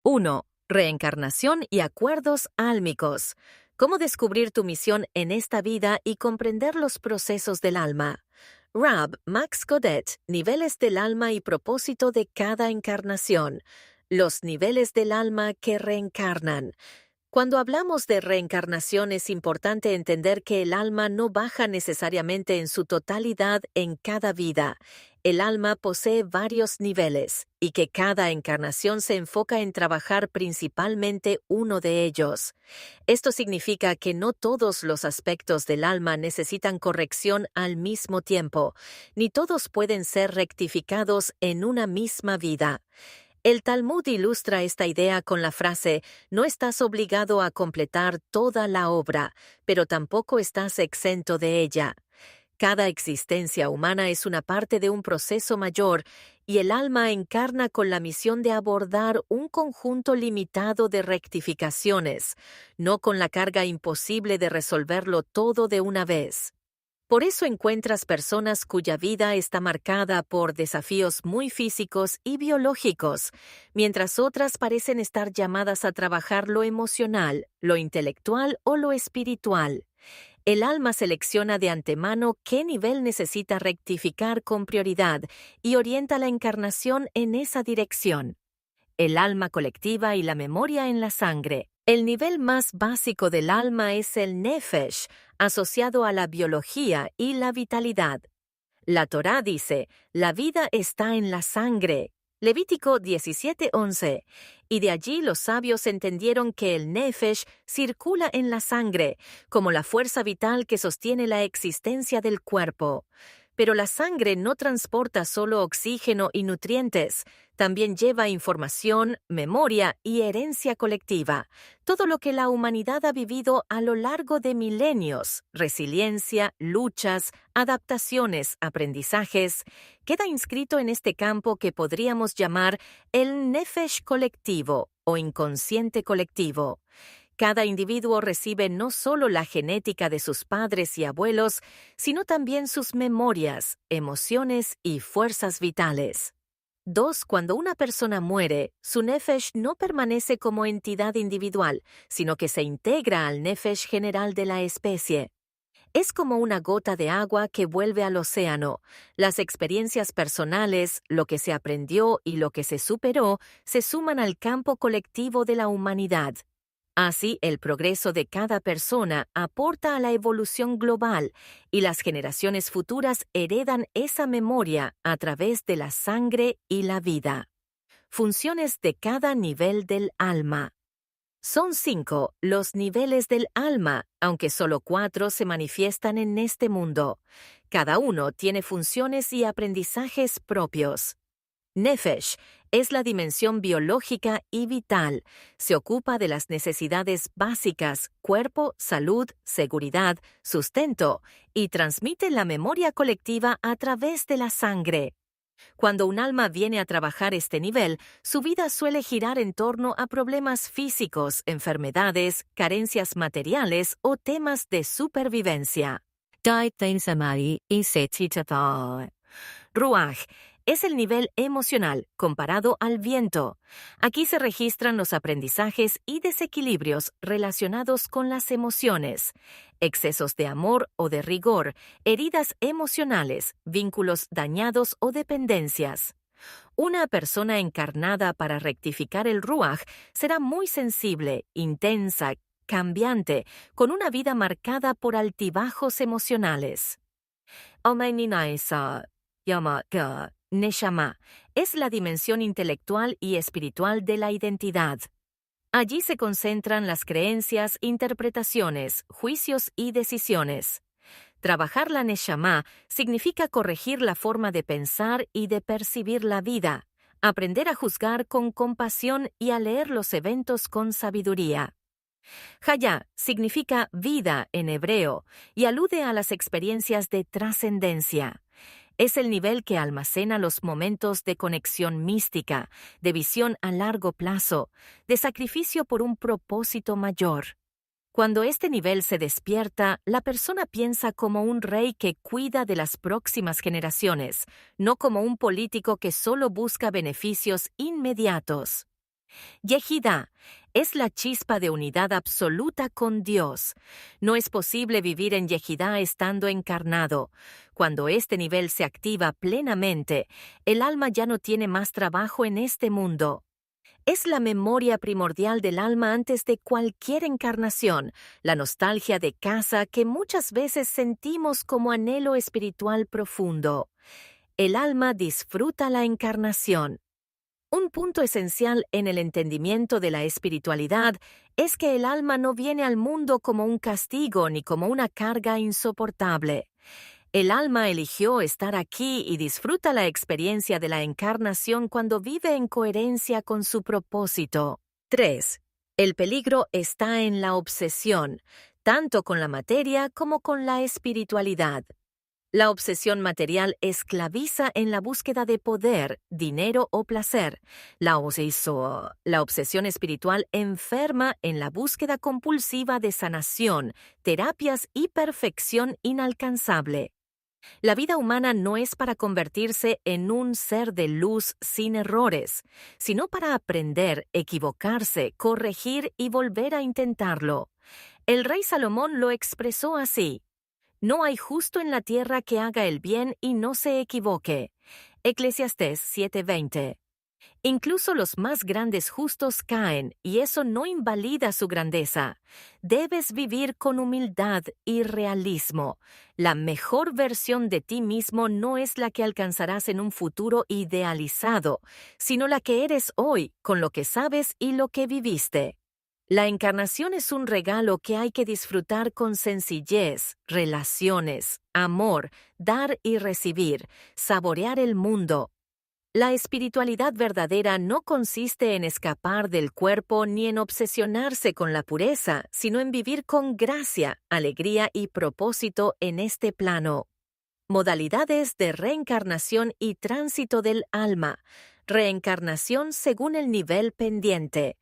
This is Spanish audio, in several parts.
1. Reencarnación y acuerdos álmicos. ¿Cómo descubrir tu misión en esta vida y comprender los procesos del alma? Rab Max Godet, niveles del alma y propósito de cada encarnación. Los niveles del alma que reencarnan. Cuando hablamos de reencarnación es importante entender que el alma no baja necesariamente en su totalidad en cada vida. El alma posee varios niveles y que cada encarnación se enfoca en trabajar principalmente uno de ellos. Esto significa que no todos los aspectos del alma necesitan corrección al mismo tiempo, ni todos pueden ser rectificados en una misma vida. El Talmud ilustra esta idea con la frase: no estás obligado a completar toda la obra, pero tampoco estás exento de ella. Cada existencia humana es una parte de un proceso mayor, y el alma encarna con la misión de abordar un conjunto limitado de rectificaciones, no con la carga imposible de resolverlo todo de una vez. Por eso encuentras personas cuya vida está marcada por desafíos muy físicos y biológicos, mientras otras parecen estar llamadas a trabajar lo emocional, lo intelectual o lo espiritual. El alma selecciona de antemano qué nivel necesita rectificar con prioridad y orienta la encarnación en esa dirección. El alma colectiva y la memoria en la sangre. El nivel más básico del alma es el nefesh, asociado a la biología y la vitalidad. La Torá dice: la vida está en la sangre. Levítico 17:11. Y de allí los sabios entendieron que el nefesh circula en la sangre, como la fuerza vital que sostiene la existencia del cuerpo. Pero la sangre no transporta solo oxígeno y nutrientes, también lleva información, memoria y herencia colectiva, todo lo que la humanidad ha vivido a lo largo de milenios: resiliencia, luchas, adaptaciones, aprendizajes. Queda inscrito en este campo que podríamos llamar el nefesh colectivo o inconsciente colectivo. Cada individuo recibe no solo la genética de sus padres y abuelos, sino también sus memorias, emociones y fuerzas vitales. 2. Cuando una persona muere, su nefesh no permanece como entidad individual, sino que se integra al nefesh general de la especie. Es como una gota de agua que vuelve al océano. Las experiencias personales, lo que se aprendió y lo que se superó, se suman al campo colectivo de la humanidad. Así, el progreso de cada persona aporta a la evolución global, y las generaciones futuras heredan esa memoria a través de la sangre y la vida. Funciones de cada nivel del alma. Son 5 los niveles del alma, aunque solo 4 se manifiestan en este mundo. Cada uno tiene funciones y aprendizajes propios. Nefesh es la dimensión biológica y vital. Se ocupa de las necesidades básicas: cuerpo, salud, seguridad, sustento, y transmite la memoria colectiva a través de la sangre. Cuando un alma viene a trabajar este nivel, su vida suele girar en torno a problemas físicos, enfermedades, carencias materiales o temas de supervivencia. Ruach es el nivel emocional comparado al viento. Aquí se registran los aprendizajes y desequilibrios relacionados con las emociones, excesos de amor o de rigor, heridas emocionales, vínculos dañados o dependencias. Una persona encarnada para rectificar el Ruach será muy sensible, intensa, cambiante, con una vida marcada por altibajos emocionales. Neshama es la dimensión intelectual y espiritual de la identidad. Allí se concentran las creencias, interpretaciones, juicios y decisiones. Trabajar la Neshama significa corregir la forma de pensar y de percibir la vida, aprender a juzgar con compasión y a leer los eventos con sabiduría. Haya significa vida en hebreo y alude a las experiencias de trascendencia. Es el nivel que almacena los momentos de conexión mística, de visión a largo plazo, de sacrificio por un propósito mayor. Cuando este nivel se despierta, la persona piensa como un rey que cuida de las próximas generaciones, no como un político que solo busca beneficios inmediatos. Yehidá es la chispa de unidad absoluta con Dios. No es posible vivir en Yehidá estando encarnado. Cuando este nivel se activa plenamente, el alma ya no tiene más trabajo en este mundo. Es la memoria primordial del alma antes de cualquier encarnación, la nostalgia de casa que muchas veces sentimos como anhelo espiritual profundo. El alma disfruta la encarnación. Un punto esencial en el entendimiento de la espiritualidad es que el alma no viene al mundo como un castigo ni como una carga insoportable. El alma eligió estar aquí y disfruta la experiencia de la encarnación cuando vive en coherencia con su propósito. 3. El peligro está en la obsesión, tanto con la materia como con la espiritualidad. La obsesión material esclaviza en la búsqueda de poder, dinero o placer. La obsesión espiritual enferma en la búsqueda compulsiva de sanación, terapias y perfección inalcanzable. La vida humana no es para convertirse en un ser de luz sin errores, sino para aprender, equivocarse, corregir y volver a intentarlo. El rey Salomón lo expresó así: no hay justo en la tierra que haga el bien y no se equivoque. Eclesiastés 7:20. Incluso los más grandes justos caen, y eso no invalida su grandeza. Debes vivir con humildad y realismo. La mejor versión de ti mismo no es la que alcanzarás en un futuro idealizado, sino la que eres hoy, con lo que sabes y lo que viviste. La encarnación es un regalo que hay que disfrutar con sencillez, relaciones, amor, dar y recibir, saborear el mundo. La espiritualidad verdadera no consiste en escapar del cuerpo ni en obsesionarse con la pureza, sino en vivir con gracia, alegría y propósito en este plano. Modalidades de reencarnación y tránsito del alma. Reencarnación según el nivel pendiente.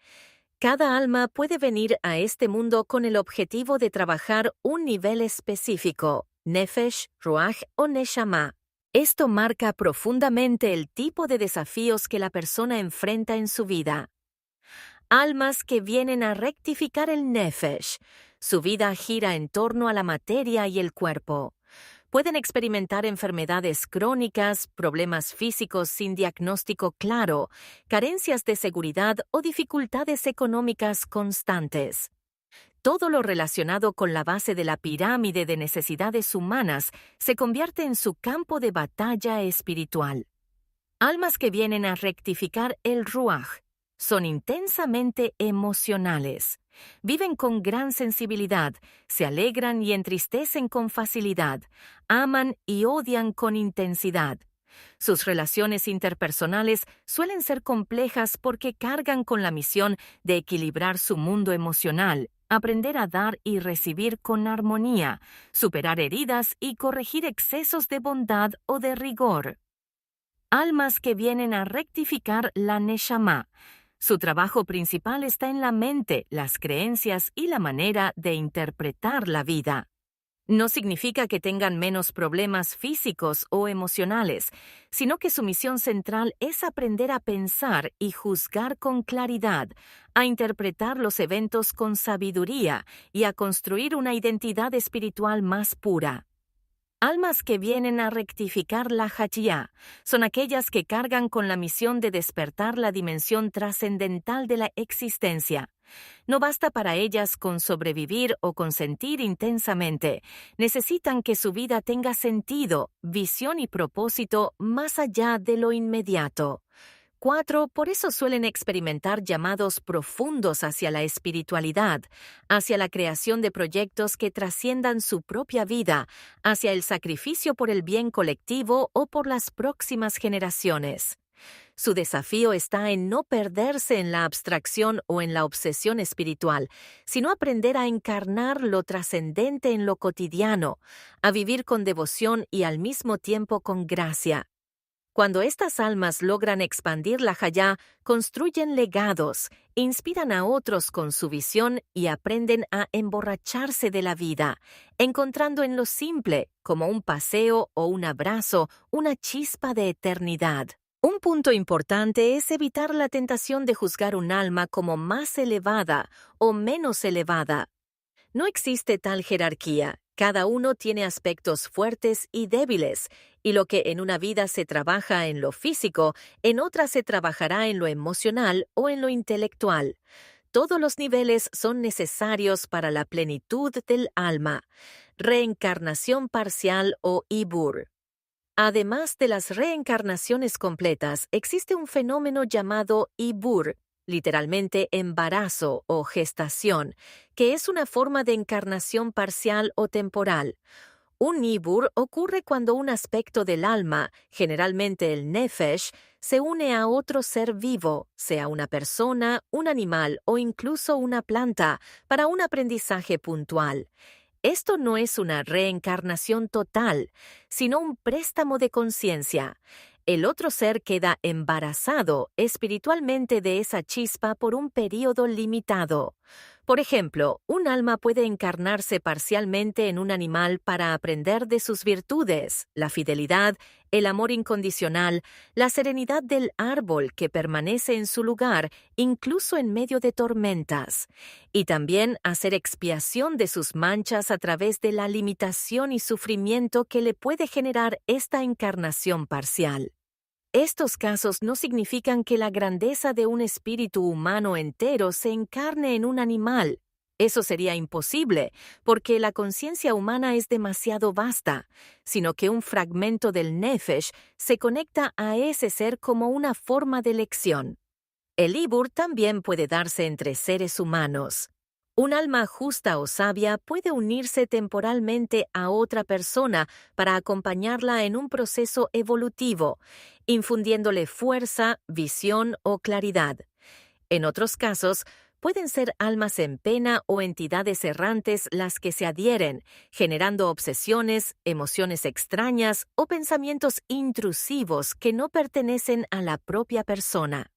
Cada alma puede venir a este mundo con el objetivo de trabajar un nivel específico, Nefesh, Ruach o Neshama. Esto marca profundamente el tipo de desafíos que la persona enfrenta en su vida. Almas que vienen a rectificar el Nefesh. Su vida gira en torno a la materia y el cuerpo. Pueden experimentar enfermedades crónicas, problemas físicos sin diagnóstico claro, carencias de seguridad o dificultades económicas constantes. Todo lo relacionado con la base de la pirámide de necesidades humanas se convierte en su campo de batalla espiritual. Almas que vienen a rectificar el Ruach son intensamente emocionales. Viven con gran sensibilidad, se alegran y entristecen con facilidad, aman y odian con intensidad. Sus relaciones interpersonales suelen ser complejas porque cargan con la misión de equilibrar su mundo emocional, aprender a dar y recibir con armonía, superar heridas y corregir excesos de bondad o de rigor. Almas que vienen a rectificar la Neshama. Su trabajo principal está en la mente, las creencias y la manera de interpretar la vida. No significa que tengan menos problemas físicos o emocionales, sino que su misión central es aprender a pensar y juzgar con claridad, a interpretar los eventos con sabiduría y a construir una identidad espiritual más pura. Almas que vienen a rectificar la Hachiyá son aquellas que cargan con la misión de despertar la dimensión trascendental de la existencia. No basta para ellas con sobrevivir o con sentir intensamente. Necesitan que su vida tenga sentido, visión y propósito más allá de lo inmediato. 4. Por eso suelen experimentar llamados profundos hacia la espiritualidad, hacia la creación de proyectos que trasciendan su propia vida, hacia el sacrificio por el bien colectivo o por las próximas generaciones. Su desafío está en no perderse en la abstracción o en la obsesión espiritual, sino aprender a encarnar lo trascendente en lo cotidiano, a vivir con devoción y al mismo tiempo con gracia. Cuando estas almas logran expandir la Hayá, construyen legados, inspiran a otros con su visión y aprenden a emborracharse de la vida, encontrando en lo simple, como un paseo o un abrazo, una chispa de eternidad. Un punto importante es evitar la tentación de juzgar un alma como más elevada o menos elevada. No existe tal jerarquía. Cada uno tiene aspectos fuertes y débiles, y lo que en una vida se trabaja en lo físico, en otra se trabajará en lo emocional o en lo intelectual. Todos los niveles son necesarios para la plenitud del alma. Reencarnación parcial o Ibur. Además de las reencarnaciones completas, existe un fenómeno llamado Ibur, literalmente embarazo o gestación, que es una forma de encarnación parcial o temporal. Un Ibur ocurre cuando un aspecto del alma, generalmente el nefesh, se une a otro ser vivo, sea una persona, un animal o incluso una planta, para un aprendizaje puntual. Esto no es una reencarnación total, sino un préstamo de conciencia. El otro ser queda embarazado espiritualmente de esa chispa por un período limitado. Por ejemplo, un alma puede encarnarse parcialmente en un animal para aprender de sus virtudes, la fidelidad, el amor incondicional, la serenidad del árbol que permanece en su lugar, incluso en medio de tormentas, y también hacer expiación de sus manchas a través de la limitación y sufrimiento que le puede generar esta encarnación parcial. Estos casos no significan que la grandeza de un espíritu humano entero se encarne en un animal. Eso sería imposible, porque la conciencia humana es demasiado vasta, sino que un fragmento del nefesh se conecta a ese ser como una forma de elección. El ibur también puede darse entre seres humanos. Un alma justa o sabia puede unirse temporalmente a otra persona para acompañarla en un proceso evolutivo, infundiéndole fuerza, visión o claridad. En otros casos, pueden ser almas en pena o entidades errantes las que se adhieren, generando obsesiones, emociones extrañas o pensamientos intrusivos que no pertenecen a la propia persona.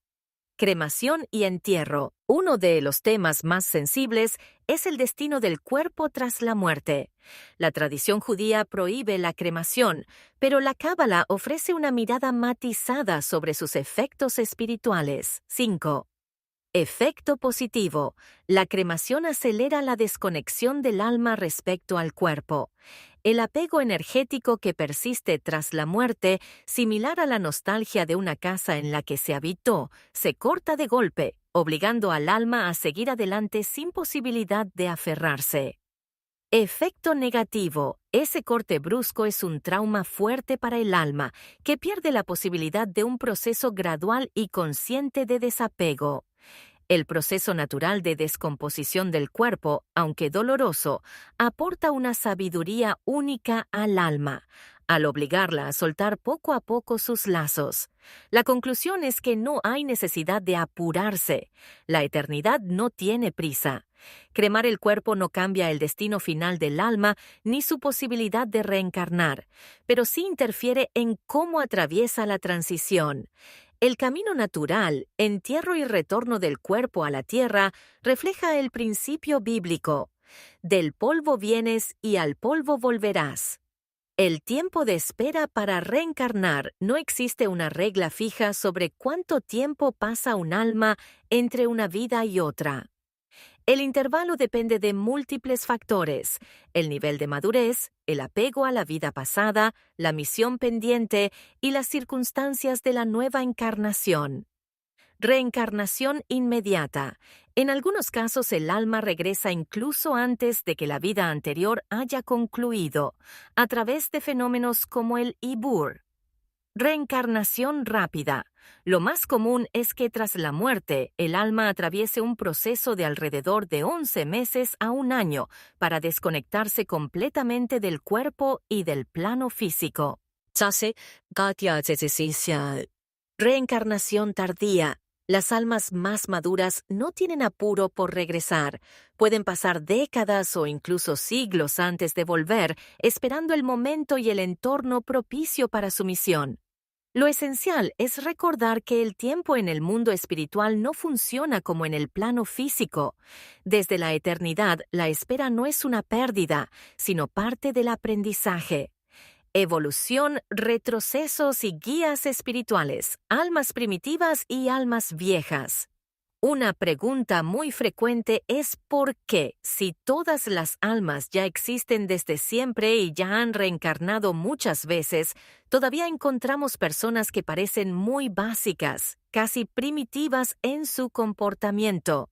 Cremación y entierro. Uno de los temas más sensibles es el destino del cuerpo tras la muerte. La tradición judía prohíbe la cremación, pero la Cábala ofrece una mirada matizada sobre sus efectos espirituales. 5. Efecto positivo. La cremación acelera la desconexión del alma respecto al cuerpo. El apego energético que persiste tras la muerte, similar a la nostalgia de una casa en la que se habitó, se corta de golpe, obligando al alma a seguir adelante sin posibilidad de aferrarse. Efecto negativo. Ese corte brusco es un trauma fuerte para el alma, que pierde la posibilidad de un proceso gradual y consciente de desapego. El proceso natural de descomposición del cuerpo, aunque doloroso, aporta una sabiduría única al alma, al obligarla a soltar poco a poco sus lazos. La conclusión es que no hay necesidad de apurarse. La eternidad no tiene prisa. Cremar el cuerpo no cambia el destino final del alma ni su posibilidad de reencarnar, pero sí interfiere en cómo atraviesa la transición. El camino natural, entierro y retorno del cuerpo a la tierra, refleja el principio bíblico: del polvo vienes y al polvo volverás. El tiempo de espera para reencarnar. No existe una regla fija sobre cuánto tiempo pasa un alma entre una vida y otra. El intervalo depende de múltiples factores: el nivel de madurez, el apego a la vida pasada, la misión pendiente y las circunstancias de la nueva encarnación. Reencarnación inmediata. En algunos casos el alma regresa incluso antes de que la vida anterior haya concluido, a través de fenómenos como el Ibur. Reencarnación rápida. Lo más común es que tras la muerte, el alma atraviese un proceso de alrededor de 11 meses a un año para desconectarse completamente del cuerpo y del plano físico. Reencarnación tardía. Las almas más maduras no tienen apuro por regresar. Pueden pasar décadas o incluso siglos antes de volver, esperando el momento y el entorno propicio para su misión. Lo esencial es recordar que el tiempo en el mundo espiritual no funciona como en el plano físico. Desde la eternidad, la espera no es una pérdida, sino parte del aprendizaje. Evolución, retrocesos y guías espirituales, almas primitivas y almas viejas. Una pregunta muy frecuente es ¿por qué, si todas las almas ya existen desde siempre y ya han reencarnado muchas veces, todavía encontramos personas que parecen muy básicas, casi primitivas en su comportamiento?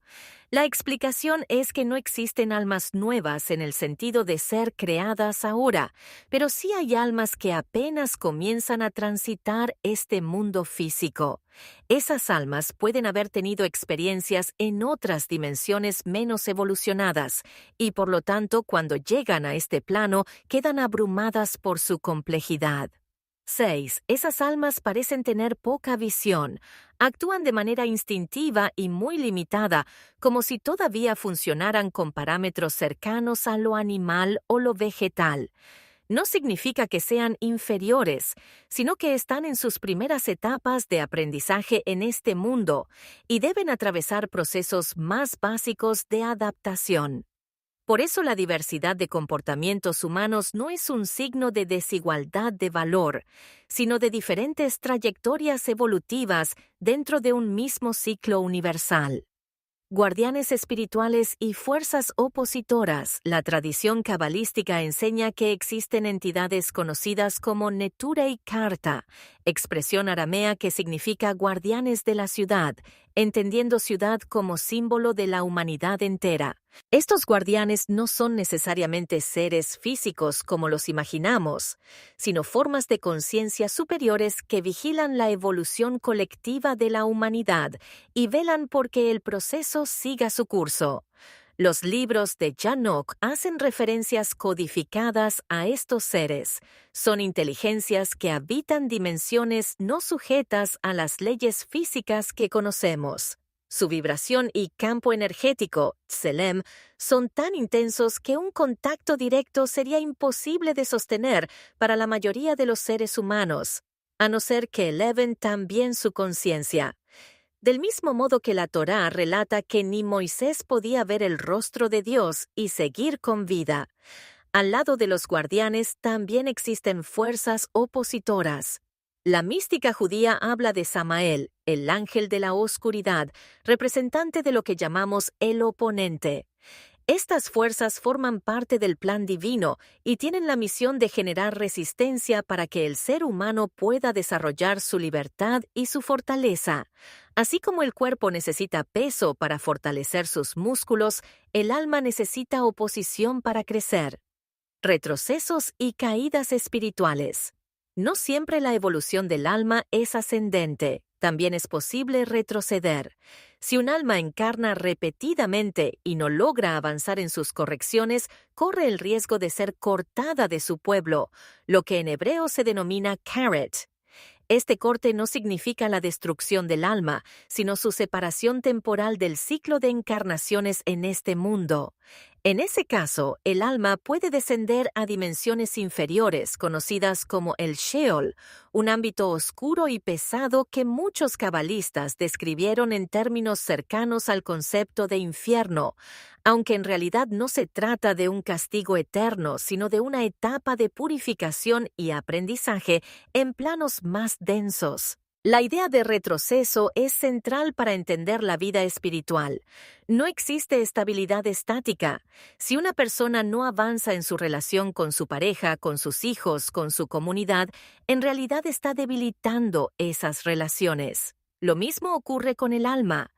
La explicación es que no existen almas nuevas en el sentido de ser creadas ahora, pero sí hay almas que apenas comienzan a transitar este mundo físico. Esas almas pueden haber tenido experiencias en otras dimensiones menos evolucionadas y por lo tanto cuando llegan a este plano quedan abrumadas por su complejidad. 6. Esas almas parecen tener poca visión. Actúan de manera instintiva y muy limitada, como si todavía funcionaran con parámetros cercanos a lo animal o lo vegetal. No significa que sean inferiores, sino que están en sus primeras etapas de aprendizaje en este mundo y deben atravesar procesos más básicos de adaptación. Por eso la diversidad de comportamientos humanos no es un signo de desigualdad de valor, sino de diferentes trayectorias evolutivas dentro de un mismo ciclo universal. Guardianes espirituales y fuerzas opositoras. La tradición cabalística enseña que existen entidades conocidas como Neturei Karta, expresión aramea que significa guardianes de la ciudad, entendiendo ciudad como símbolo de la humanidad entera. Estos guardianes no son necesariamente seres físicos como los imaginamos, sino formas de conciencia superiores que vigilan la evolución colectiva de la humanidad y velan por que el proceso siga su curso. Los libros de Yanok hacen referencias codificadas a estos seres. Son inteligencias que habitan dimensiones no sujetas a las leyes físicas que conocemos. Su vibración y campo energético, Tselem, son tan intensos que un contacto directo sería imposible de sostener para la mayoría de los seres humanos, a no ser que eleven también su conciencia. Del mismo modo que la Torá relata que ni Moisés podía ver el rostro de Dios y seguir con vida, al lado de los guardianes también existen fuerzas opositoras. La mística judía habla de Samael, el ángel de la oscuridad, representante de lo que llamamos el oponente. Estas fuerzas forman parte del plan divino y tienen la misión de generar resistencia para que el ser humano pueda desarrollar su libertad y su fortaleza. Así como el cuerpo necesita peso para fortalecer sus músculos, el alma necesita oposición para crecer. Retrocesos y caídas espirituales. No siempre la evolución del alma es ascendente, también es posible retroceder. Si un alma encarna repetidamente y no logra avanzar en sus correcciones, corre el riesgo de ser cortada de su pueblo, lo que en hebreo se denomina karet. Este corte no significa la destrucción del alma, sino su separación temporal del ciclo de encarnaciones en este mundo. En ese caso, el alma puede descender a dimensiones inferiores, conocidas como el Sheol, un ámbito oscuro y pesado que muchos cabalistas describieron en términos cercanos al concepto de infierno, aunque en realidad no se trata de un castigo eterno, sino de una etapa de purificación y aprendizaje en planos más densos. La idea de retroceso es central para entender la vida espiritual. No existe estabilidad estática. Si una persona no avanza en su relación con su pareja, con sus hijos, con su comunidad, en realidad está debilitando esas relaciones. Lo mismo ocurre con el alma.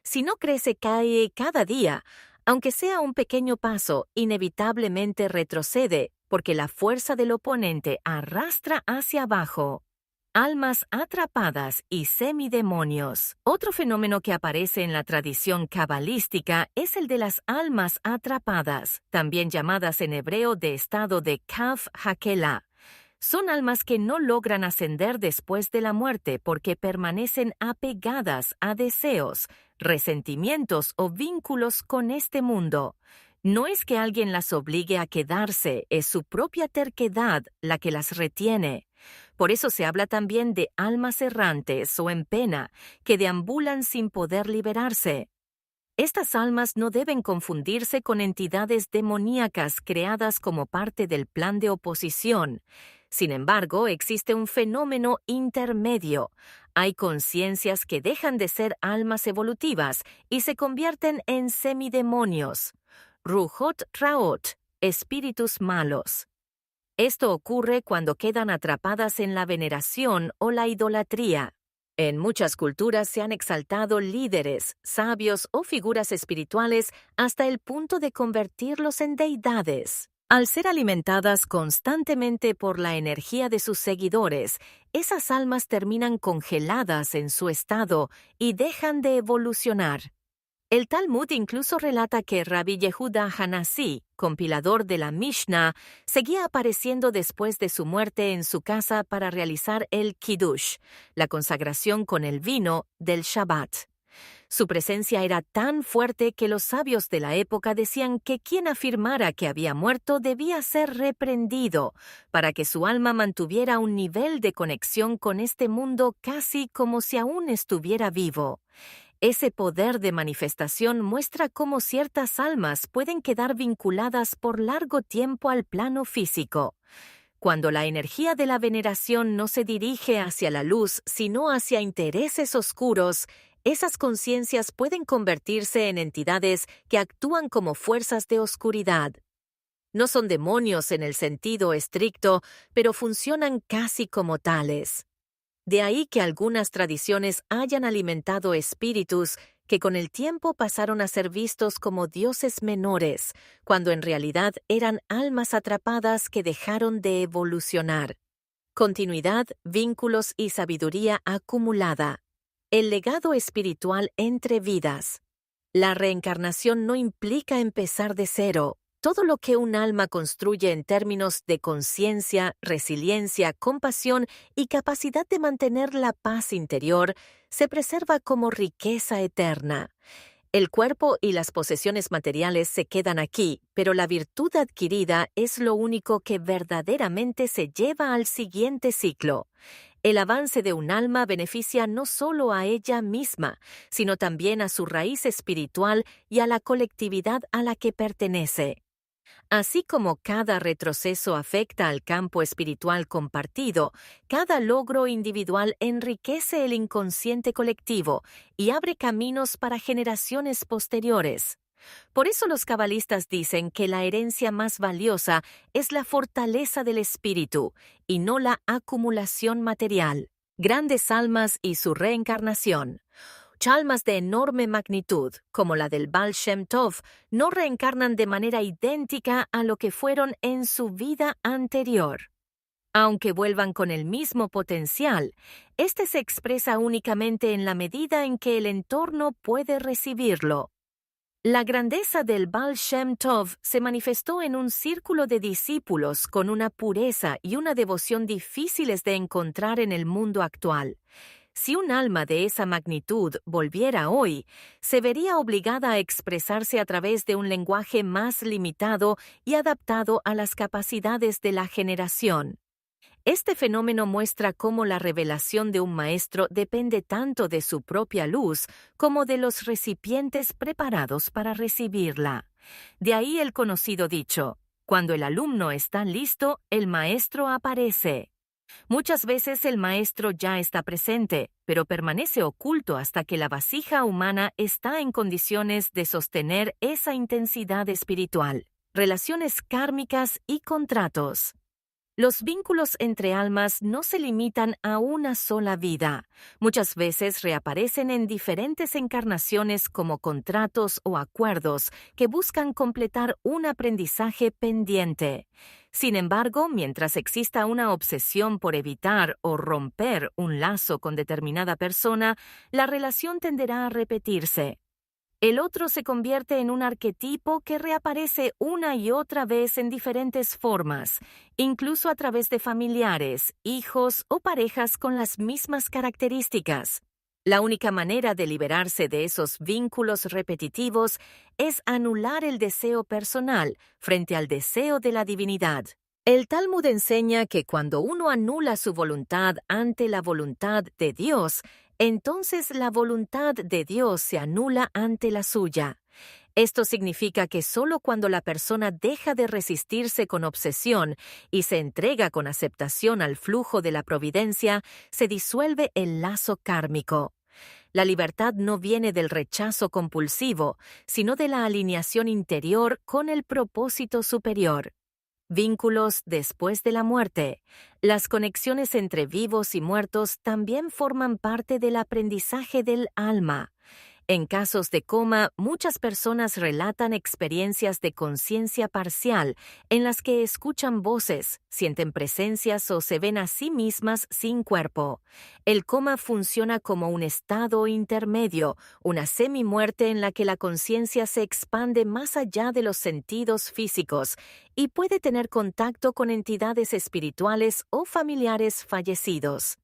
Si no crece cada día, aunque sea un pequeño paso, inevitablemente retrocede, porque la fuerza del oponente arrastra hacia abajo. Almas atrapadas y semidemonios. Otro fenómeno que aparece en la tradición cabalística es el de las almas atrapadas, también llamadas en hebreo de estado de Kaf Hakela. Son almas que no logran ascender después de la muerte porque permanecen apegadas a deseos, resentimientos o vínculos con este mundo. No es que alguien las obligue a quedarse, es su propia terquedad la que las retiene. Por eso se habla también de almas errantes o en pena, que deambulan sin poder liberarse. Estas almas no deben confundirse con entidades demoníacas creadas como parte del plan de oposición. Sin embargo, existe un fenómeno intermedio. Hay conciencias que dejan de ser almas evolutivas y se convierten en semidemonios. Ruhot Raot, espíritus malos. Esto ocurre cuando quedan atrapadas en la veneración o la idolatría. En muchas culturas se han exaltado líderes, sabios o figuras espirituales hasta el punto de convertirlos en deidades. Al ser alimentadas constantemente por la energía de sus seguidores, esas almas terminan congeladas en su estado y dejan de evolucionar. El Talmud incluso relata que Rabbi Yehuda Hanasí, compilador de la Mishnah, seguía apareciendo después de su muerte en su casa para realizar el Kiddush, la consagración con el vino del Shabbat. Su presencia era tan fuerte que los sabios de la época decían que quien afirmara que había muerto debía ser reprendido, para que su alma mantuviera un nivel de conexión con este mundo casi como si aún estuviera vivo. Ese poder de manifestación muestra cómo ciertas almas pueden quedar vinculadas por largo tiempo al plano físico. Cuando la energía de la veneración no se dirige hacia la luz, sino hacia intereses oscuros, esas conciencias pueden convertirse en entidades que actúan como fuerzas de oscuridad. No son demonios en el sentido estricto, pero funcionan casi como tales. De ahí que algunas tradiciones hayan alimentado espíritus que con el tiempo pasaron a ser vistos como dioses menores, cuando en realidad eran almas atrapadas que dejaron de evolucionar. Continuidad, vínculos y sabiduría acumulada. El legado espiritual entre vidas. La reencarnación no implica empezar de cero. Todo lo que un alma construye en términos de conciencia, resiliencia, compasión y capacidad de mantener la paz interior se preserva como riqueza eterna. El cuerpo y las posesiones materiales se quedan aquí, pero la virtud adquirida es lo único que verdaderamente se lleva al siguiente ciclo. El avance de un alma beneficia no solo a ella misma, sino también a su raíz espiritual y a la colectividad a la que pertenece. Así como cada retroceso afecta al campo espiritual compartido, cada logro individual enriquece el inconsciente colectivo y abre caminos para generaciones posteriores. Por eso los cabalistas dicen que la herencia más valiosa es la fortaleza del espíritu y no la acumulación material. Grandes almas y su reencarnación. Almas de enorme magnitud, como la del Baal Shem Tov, no reencarnan de manera idéntica a lo que fueron en su vida anterior. Aunque vuelvan con el mismo potencial, este se expresa únicamente en la medida en que el entorno puede recibirlo. La grandeza del Baal Shem Tov se manifestó en un círculo de discípulos con una pureza y una devoción difíciles de encontrar en el mundo actual. Si un alma de esa magnitud volviera hoy, se vería obligada a expresarse a través de un lenguaje más limitado y adaptado a las capacidades de la generación. Este fenómeno muestra cómo la revelación de un maestro depende tanto de su propia luz como de los recipientes preparados para recibirla. De ahí el conocido dicho: cuando el alumno está listo, el maestro aparece. Muchas veces el maestro ya está presente, pero permanece oculto hasta que la vasija humana está en condiciones de sostener esa intensidad espiritual. Relaciones kármicas y contratos. Los vínculos entre almas no se limitan a una sola vida. Muchas veces reaparecen en diferentes encarnaciones como contratos o acuerdos que buscan completar un aprendizaje pendiente. Sin embargo, mientras exista una obsesión por evitar o romper un lazo con determinada persona, la relación tenderá a repetirse. El otro se convierte en un arquetipo que reaparece una y otra vez en diferentes formas, incluso a través de familiares, hijos o parejas con las mismas características. La única manera de liberarse de esos vínculos repetitivos es anular el deseo personal frente al deseo de la divinidad. El Talmud enseña que cuando uno anula su voluntad ante la voluntad de Dios, entonces la voluntad de Dios se anula ante la suya. Esto significa que solo cuando la persona deja de resistirse con obsesión y se entrega con aceptación al flujo de la providencia, se disuelve el lazo kármico. La libertad no viene del rechazo compulsivo, sino de la alineación interior con el propósito superior. Vínculos después de la muerte. Las conexiones entre vivos y muertos también forman parte del aprendizaje del alma. En casos de coma, muchas personas relatan experiencias de conciencia parcial en las que escuchan voces, sienten presencias o se ven a sí mismas sin cuerpo. El coma funciona como un estado intermedio, una semimuerte en la que la conciencia se expande más allá de los sentidos físicos y puede tener contacto con entidades espirituales o familiares fallecidos.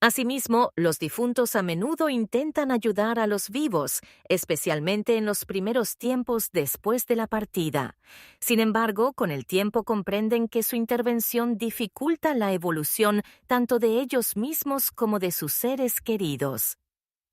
Asimismo, los difuntos a menudo intentan ayudar a los vivos, especialmente en los primeros tiempos después de la partida. Sin embargo, con el tiempo comprenden que su intervención dificulta la evolución tanto de ellos mismos como de sus seres queridos.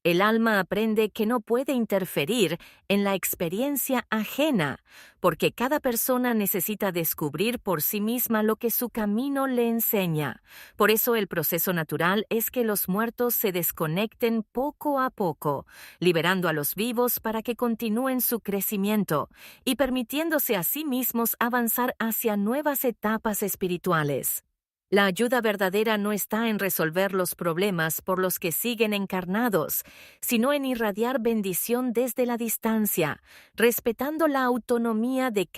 El alma aprende que no puede interferir en la experiencia ajena, porque cada persona necesita descubrir por sí misma lo que su camino le enseña. Por eso el proceso natural es que los muertos se desconecten poco a poco, liberando a los vivos para que continúen su crecimiento y permitiéndose a sí mismos avanzar hacia nuevas etapas espirituales. La ayuda verdadera no está en resolver los problemas por los que siguen encarnados, sino en irradiar bendición desde la distancia, respetando la autonomía de cada